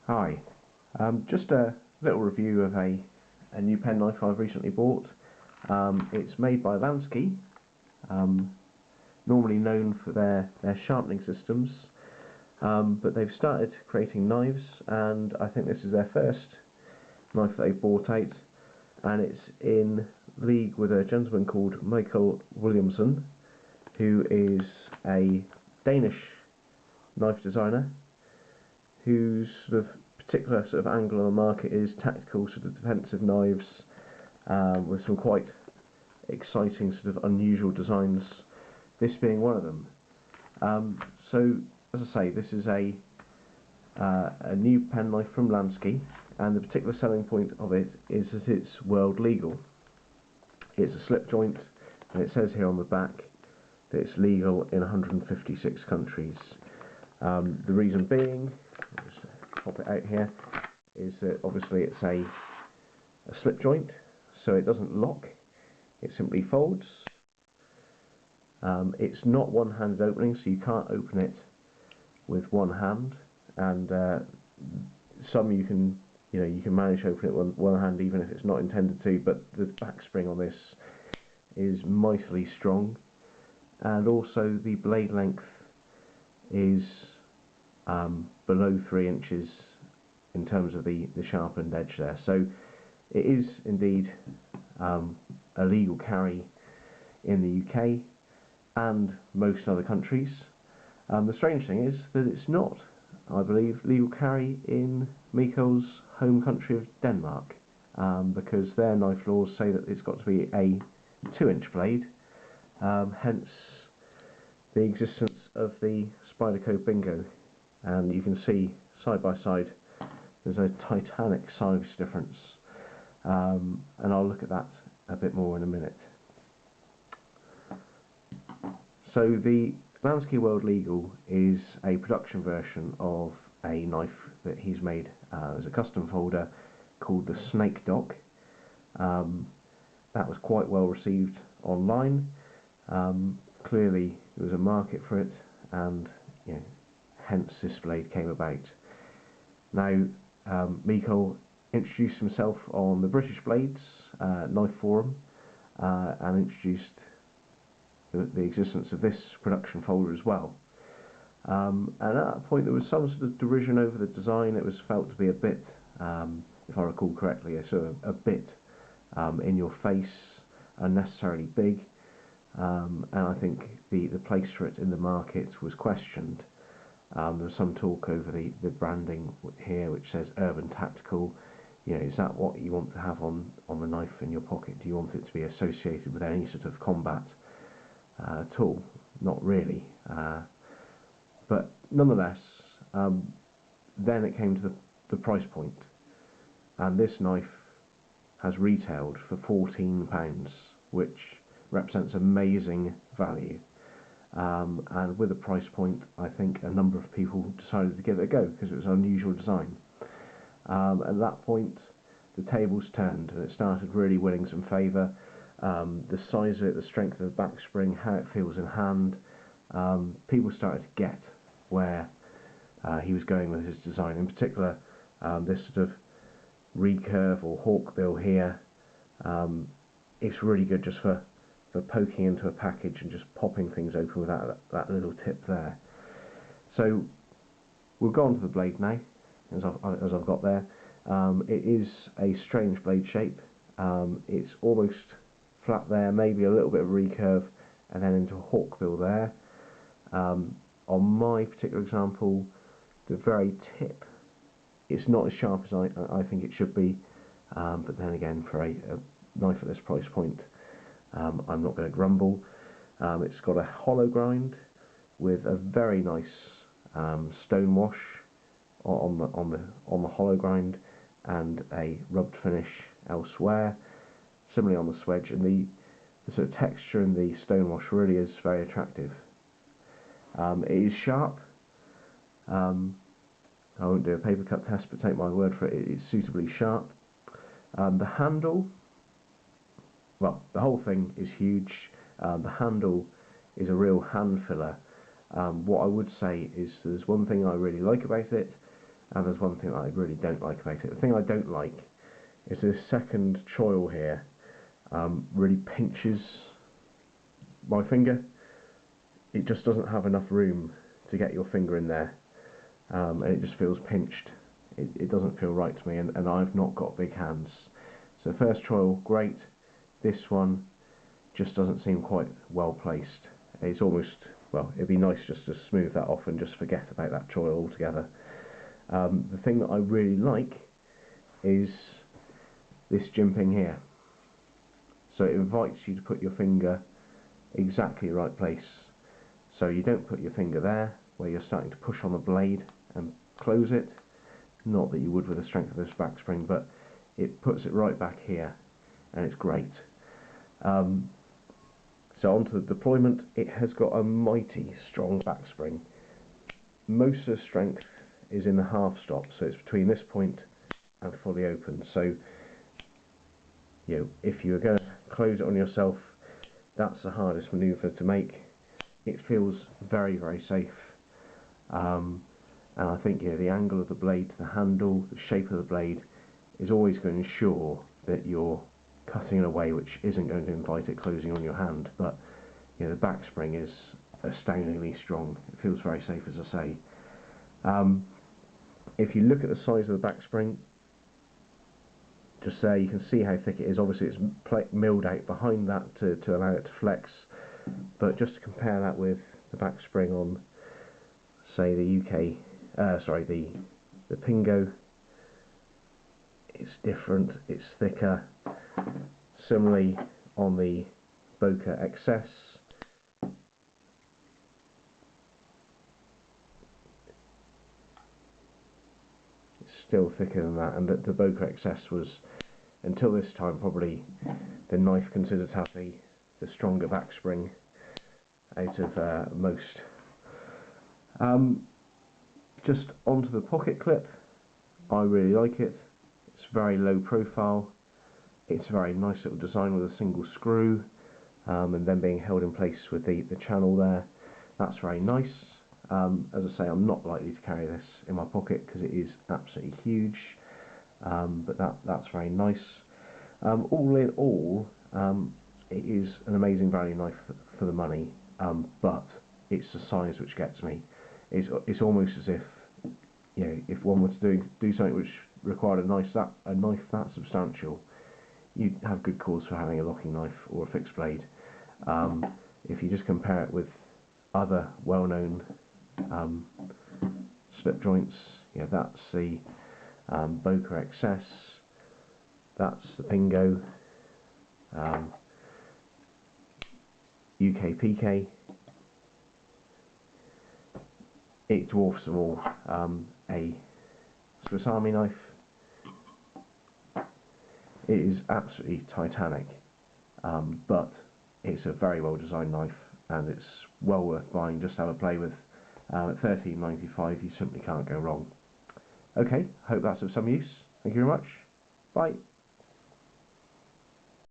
Hi, just a little review of a new penknife I've recently bought. It's made by LANSKY, um, normally known for their sharpening systems, but they've started creating knives, and I think this is their first knife that they've brought out, and it's in league with a gentleman called MIKKEL Williumsen, who is a Danish knife designer whose sort of particular sort of angle on the market is tactical sort of defensive knives, with some quite exciting sort of unusual designs, this being one of them. So as I say, this is a new penknife from LANSKY, and the particular selling point of it is that it's world legal. It's a slip joint, and it says here on the back that it's legal in 156 countries. The reason being, I'll just pop it out here, is that obviously it's a slip joint, so it doesn't lock, it simply folds. It's not one-handed opening, so you can't open it with one hand, and some you can manage to open it with one hand even if it's not intended to, but the back spring on this is mightily strong, and also the blade length is below 3 inches in terms of the sharpened edge there. So it is indeed a legal carry in the UK and most other countries. The strange thing is that it's not, I believe, legal carry in Mikkel's home country of Denmark, because their knife laws say that it's got to be a 2-inch blade, hence the existence of the Spyderco Bingo. And you can see side by side there's a titanic size difference, and I'll look at that a bit more in a minute. So the LANSKY World Legal is a production version of a knife that he's made as a custom folder called the Snake Dock. That was quite well received online. Clearly there was a market for it, and hence this blade came about. Now, Mikkel introduced himself on the British Blades Knife Forum, and introduced the existence of this production folder as well. And at that point there was some sort of derision over the design. It was felt to be a bit, if I recall correctly, a bit in your face, unnecessarily big, and I think the place for it in the market was questioned. There was some talk over the branding here, which says Urban Tactical. Is that what you want to have on the knife in your pocket? Do you want it to be associated with any sort of combat at all? Not really. But nonetheless, then it came to the price point, and this knife has retailed for £14, which represents amazing value. And with a price point, I think a number of people decided to give it a go because it was an unusual design. At that point, the tables turned, and it started really winning some favour. The size of it, the strength of the back spring, how it feels in hand, people started to get where he was going with his design. In particular, this sort of recurve or hawkbill here, it's really good just for poking into a package and just popping things open with that little tip there. So we'll go on to the blade now, as I've got there. It is a strange blade shape. It's almost flat there, maybe a little bit of recurve, and then into a hawkbill there. On my particular example, the very tip, it's not as sharp as I think it should be, but then again, for a knife at this price point, I'm not going to grumble. It's got a hollow grind with a very nice stone wash on the hollow grind, and a rubbed finish elsewhere. Similarly on the swedge, and the sort of texture in the stone wash really is very attractive. It is sharp. I won't do a paper cut test, but take my word for it, it's suitably sharp. The handle, well, the whole thing is huge. The handle is a real hand filler. What I would say is there's one thing I really like about it, and there's one thing that I really don't like about it. The thing I don't like is this second choil here really pinches my finger. It just doesn't have enough room to get your finger in there, and it just feels pinched. It doesn't feel right to me, and I've not got big hands. So first choil, great. This one just doesn't seem quite well placed. It's almost, well, it'd be nice just to smooth that off and just forget about that choil altogether. The thing that I really like is this jimping here. So it invites you to put your finger exactly the right place. So you don't put your finger there where you're starting to push on the blade and close it, not that you would with the strength of this back spring, but it puts it right back here, and it's great. So onto the deployment. It has got a mighty strong back spring. Most of the strength is in the half stop, so it's between this point and fully open. So if you were going to close it on yourself, that's the hardest manoeuvre to make. It feels very, very safe, and I think the angle of the blade to the handle, the shape of the blade, is always going to ensure that you're cutting in a way which isn't going to invite it closing on your hand. But the back spring is astoundingly strong. It feels very safe, as I say. If you look at the size of the back spring, just there, you can see how thick it is. Obviously it's milled out behind that to allow it to flex, but just to compare that with the back spring on, say, the Pingo, it's different, it's thicker. Similarly on the Boca XS, it's still thicker than that, and the Boca XS was, until this time, probably the knife considered to have the stronger back spring out of most. Just onto the pocket clip, I really like it. It's very low profile. It's a very nice little design with a single screw, and then being held in place with the channel there. That's very nice. As I say, I'm not likely to carry this in my pocket because it is absolutely huge, but that's very nice. All in all, it is an amazing value knife for the money, but it's the size which gets me. It's almost as if if one were to do something which required a knife that substantial, you'd have good cause for having a locking knife or a fixed blade. If you just compare it with other well-known slip joints, that's the Boca XS, that's the Pingo, UK PK. It dwarfs them all. A Swiss Army knife. It is absolutely titanic, but it's a very well designed knife, and it's well worth buying just to have a play with. At $13.95 you simply can't go wrong. Okay, hope that's of some use. Thank you very much. Bye.